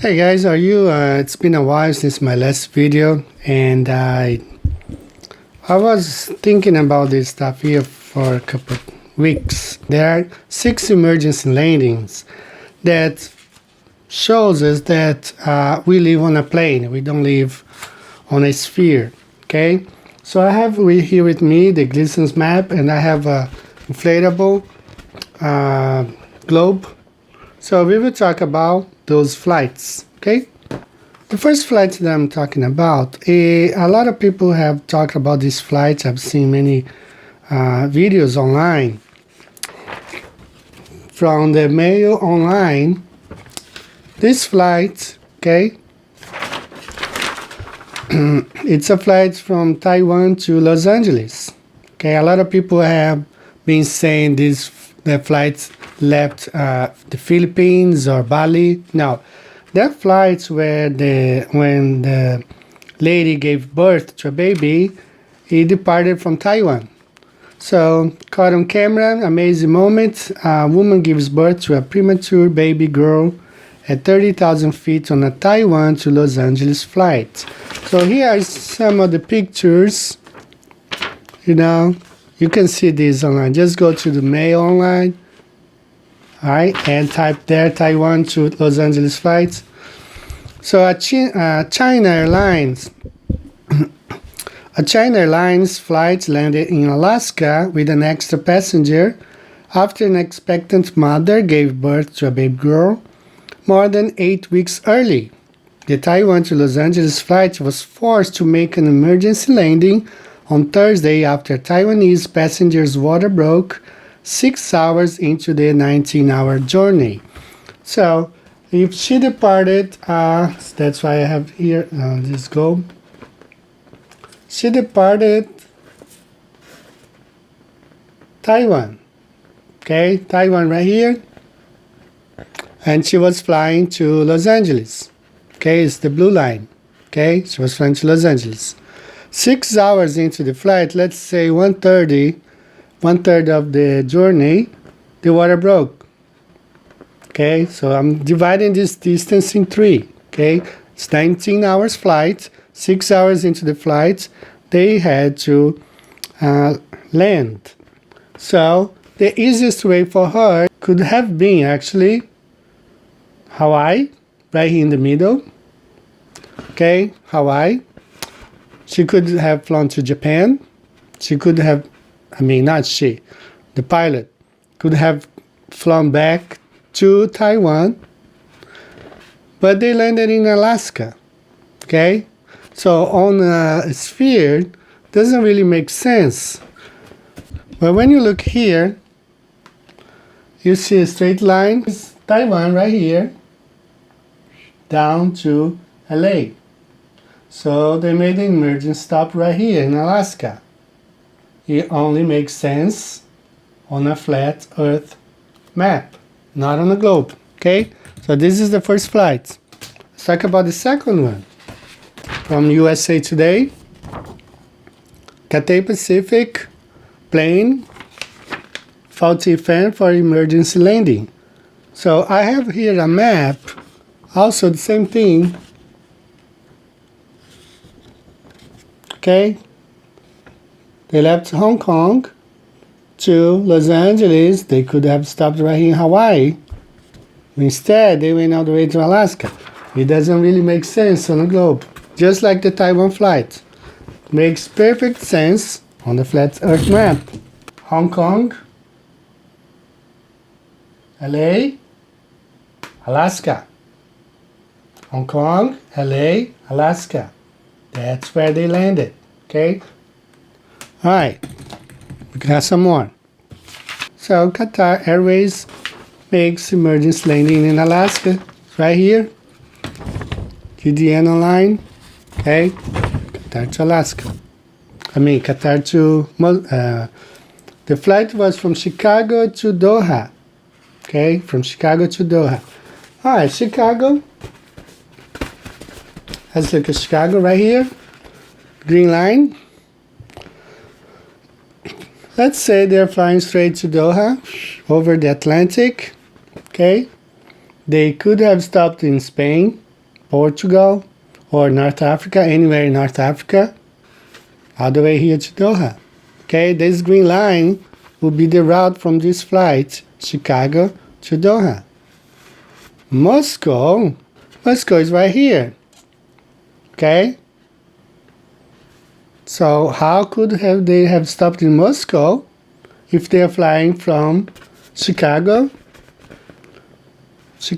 Hey guys, are you? It's been a while since my last video, and I was thinking about this stuff here for a couple of weeks. There are 6 emergency landings that shows us that we live on a plane. We don't live on a sphere. Okay, so I have here with me the Gleason's map, and I have a inflatable globe. So we will talk about those flights, okay? The first flight that I'm talking about, a lot of people have talked about this flight. I've seen many videos online. From the Mail Online, this flight, okay, it's a flight from Taiwan to Los Angeles. Okay, a lot of people have been saying the flight left the Philippines or Bali. No, that flights where when the lady gave birth to a baby, he departed from Taiwan. So caught on camera, amazing moment. A woman gives birth to a premature baby girl at 30,000 feet on a Taiwan to Los Angeles flight. So here are some of the pictures. You can see these online. Just go to the Mail Online. Alright, and type there Taiwan to Los Angeles flights. So China Airlines flight landed in Alaska with an extra passenger after an expectant mother gave birth to a baby girl more than 8 weeks early. The Taiwan to Los Angeles flight was forced to make an emergency landing on Thursday after Taiwanese passengers' water broke 6 hours into the 19-hour journey. So if she departed, that's why I have here, let's go. She departed Taiwan, okay, Taiwan right here, and she was flying to Los Angeles, okay, it's the blue line, okay, she was flying to Los Angeles. 6 hours into the flight, let's say 1/3 of the journey, the water broke. Okay, so I'm dividing this distance in 3. Okay, it's 19 hours flight. 6 hours into the flight, they had to land. So the easiest way for her could have been actually Hawaii, right here in the middle. Okay, Hawaii. She could have flown to Japan. She could have, not she, the pilot could have flown back to Taiwan, but they landed in Alaska. Okay, so on a sphere doesn't really make sense. But when you look here, you see a straight line. It's Taiwan right here down to LA. So they made an emergency stop right here in Alaska. It only makes sense on a flat Earth map, not on a globe. Okay, so this is the first flight. Let's talk about the second one. From USA Today, Cathay Pacific plane faulty fan for emergency landing. So I have here a map, also the same thing. Okay, they left Hong Kong to Los Angeles. They could have stopped right here in Hawaii. Instead, they went all the way to Alaska. It doesn't really make sense on the globe. Just like the Taiwan flight. Makes perfect sense on the flat Earth map. Hong Kong, LA, Alaska. Hong Kong, LA, Alaska. That's where they landed. Okay? Alright. We got some more. So Qatar Airways makes emergency landing in Alaska. Right here. QDN online. Okay. Qatar to Alaska. Qatar to... the flight was from Chicago to Doha. Okay. From Chicago to Doha. Alright, Chicago. Let's look at Chicago right here. Green line. Let's say they're flying straight to Doha over the Atlantic. Okay. They could have stopped in Spain Portugal, or North Africa, anywhere in North Africa, all the way here to Doha. Okay, this green line will be the route from this flight, Chicago to Doha. Moscow is right here. Okay, so how could they have stopped in Moscow if they are flying from Chicago to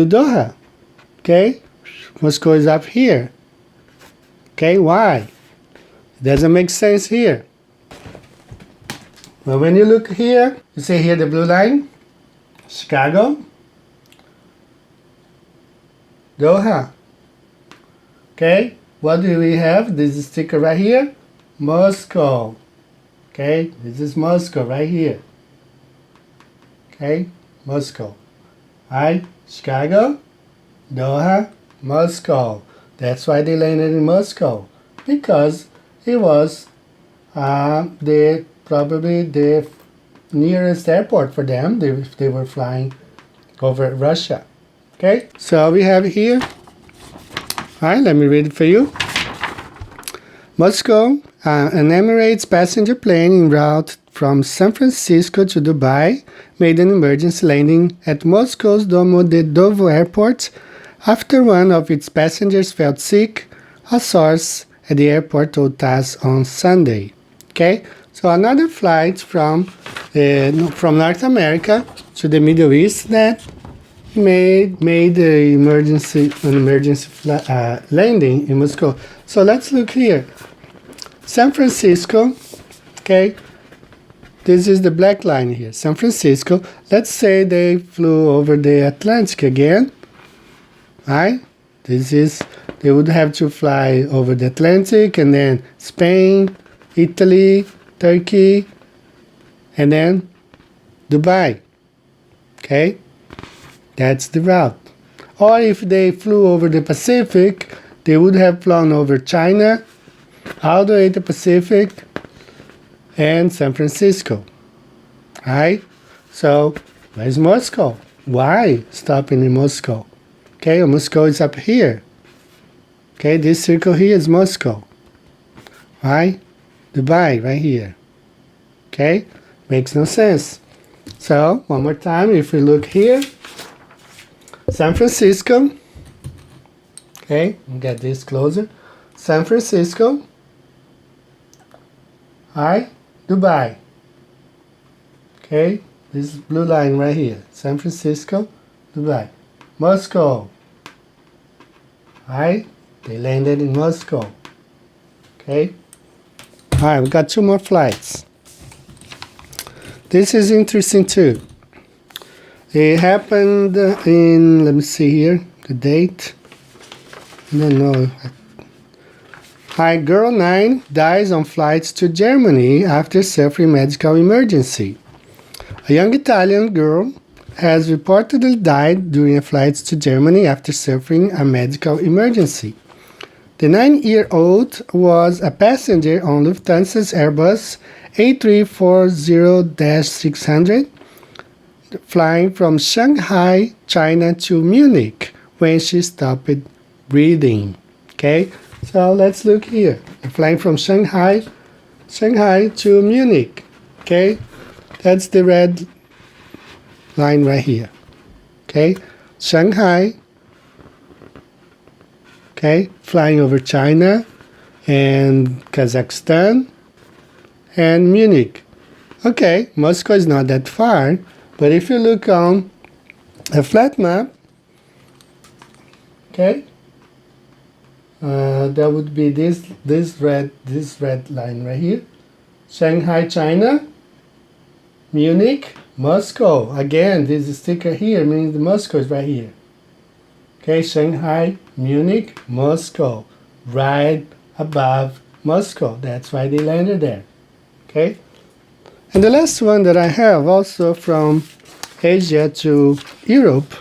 Doha? Okay, Moscow is up here. Okay, why? It doesn't make sense here. Well, when you look here, you see here the blue line, Chicago, Doha. Okay, what do we have? This sticker right here, Moscow. Okay, this is Moscow right here. Okay, Moscow. Right, Chicago, Doha, Moscow. That's why they landed in Moscow, because it was probably the nearest airport for them if they were flying over Russia. Okay, so we have here. All right, let me read it for you. Moscow, an Emirates passenger plane en route from San Francisco to Dubai made an emergency landing at Moscow's Domodedovo airport after one of its passengers felt sick, a source at the airport told TASS on Sunday. Okay, so another flight from North America to the Middle East that made an emergency landing in Moscow. So let's look here. San Francisco, okay, this is the black line here, San Francisco. Let's say they flew over the Atlantic again, right? They would have to fly over the Atlantic and then Spain, Italy, Turkey, and then Dubai, okay? That's the route. Or if they flew over the Pacific, they would have flown over China, all the way to Pacific, and San Francisco. Right? So, where's Moscow? Why stopping in Moscow? Okay, Moscow is up here. Okay, this circle here is Moscow. Right? Dubai, right here. Okay? Makes no sense. So, one more time, if we look here, San Francisco, okay, get this closer, San Francisco, hi, Dubai, okay, this blue line right here, San Francisco, Dubai, Moscow, hi, they landed in Moscow, okay, alright, we got 2 more flights. This is interesting too. It happened in, let me see here, the date. I don't know. Hi, girl 9 dies on flights to Germany after suffering medical emergency. A young Italian girl has reportedly died during a flight to Germany after suffering a medical emergency. The 9-year-old was a passenger on Lufthansa's Airbus A340-600, flying from Shanghai, China to Munich when she stopped breathing. Okay, so let's look here. Flying from Shanghai to Munich. Okay, that's the red line right here. Okay, Shanghai. Okay, flying over China and Kazakhstan and Munich. Okay, Moscow is not that far. But if you look on a flat map, okay, that would be this red line right here. Shanghai, China, Munich, Moscow. Again, this sticker here means Moscow is right here. Okay, Shanghai, Munich, Moscow, right above Moscow. That's why they landed there. Okay. And the last one that I have, also from Asia to Europe,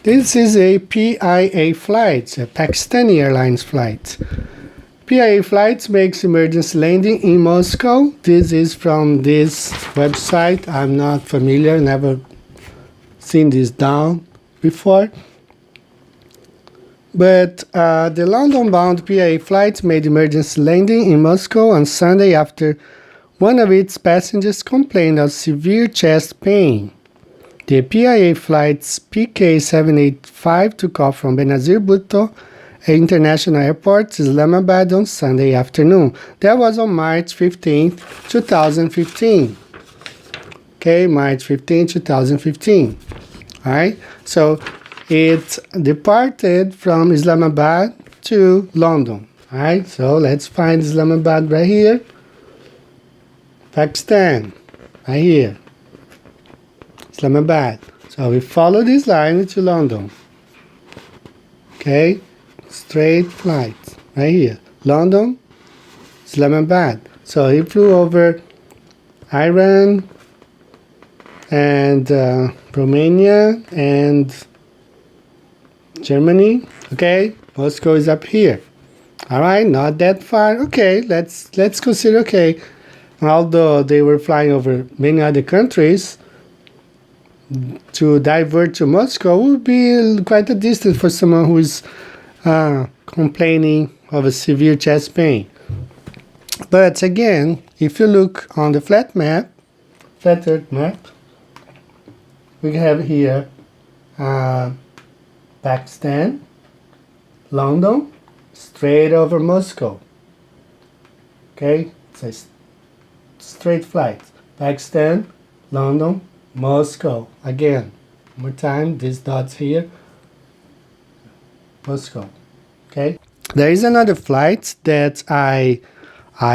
this is a PIA flight, a Pakistani Airlines flight. PIA Flights makes emergency landing in Moscow. This is from this website. I'm not familiar, never seen this down before. But the London-bound PIA flight made emergency landing in Moscow on Sunday after one of its passengers complained of severe chest pain. The PIA flight's PK-785 took off from Benazir Bhutto International Airport, Islamabad, on Sunday afternoon. That was on March 15, 2015. Okay, March 15, 2015. All right, so it departed from Islamabad to London. All right, so let's find Islamabad right here. Pakistan, right here. Islamabad. So we follow this line to London. Okay, straight flight right here. London, Islamabad. So he flew over Iran and Romania and Germany. Okay, Moscow is up here. All right, not that far. Okay, let's consider. Okay, although they were flying over many other countries, to divert to Moscow would be quite a distance for someone who is complaining of a severe chest pain. But again, if you look on the flat earth map, we have here Pakistan, London, straight over Moscow. Okay, it's a straight flight. Pakistan, London, Moscow. Again, one more time, these dots here. Moscow. Okay. There is another flight that I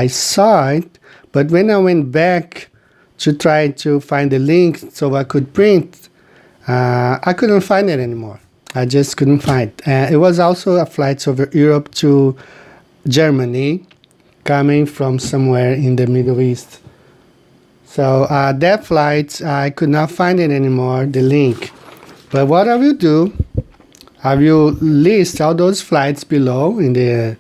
saw it, but when I went back to try to find the link so I could print, I couldn't find it anymore. I just couldn't find it. It was also a flight over Europe to Germany, coming from somewhere in the Middle East. So that flight, I could not find it anymore, the link. But what I will do, I will list all those flights below in the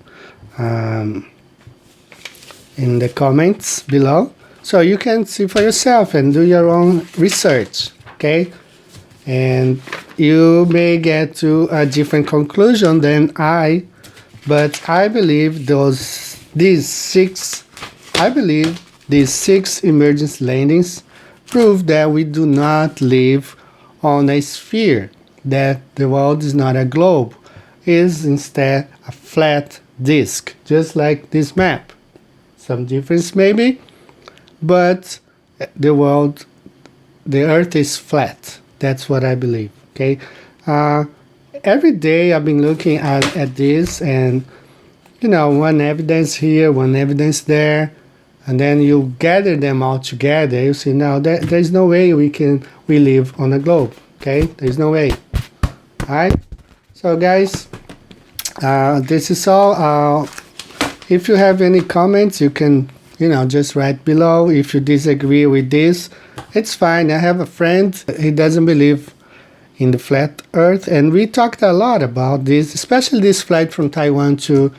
comments below, so you can see for yourself and do your own research, okay? And you may get to a different conclusion than I, but I believe these six emergency landings prove that we do not live on a sphere, that the world is not a globe, is instead a flat disk, just like this map. Some difference maybe, but the earth is flat. That's what I believe, okay? Every day I've been looking at this, and one evidence here, one evidence there, and then you gather them all together, you see now there's no way we live on a globe, okay? There's no way. All right, so guys, this is all. If you have any comments, you can just write below. If you disagree with this, it's fine. I have a friend, he doesn't believe in the flat earth, and we talked a lot about this, especially this flight from Taiwan to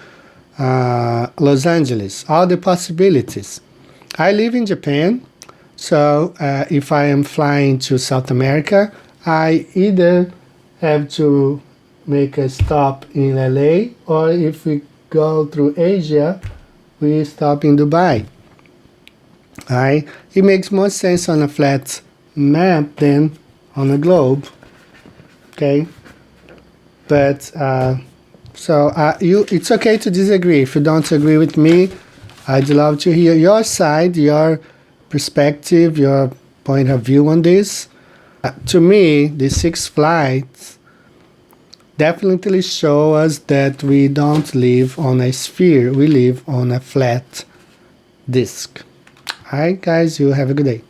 Los Angeles, all the possibilities. I live in Japan, so if I am flying to South America, I either have to make a stop in LA, or if we go through Asia, we stop in Dubai. Alright, it makes more sense on a flat map than on a globe. Okay, but it's okay to disagree. If you don't agree with me, I'd love to hear your side, your perspective, your point of view on this. To me, the 6 flights definitely show us that we don't live on a sphere, we live on a flat disk. Alright guys, you have a good day.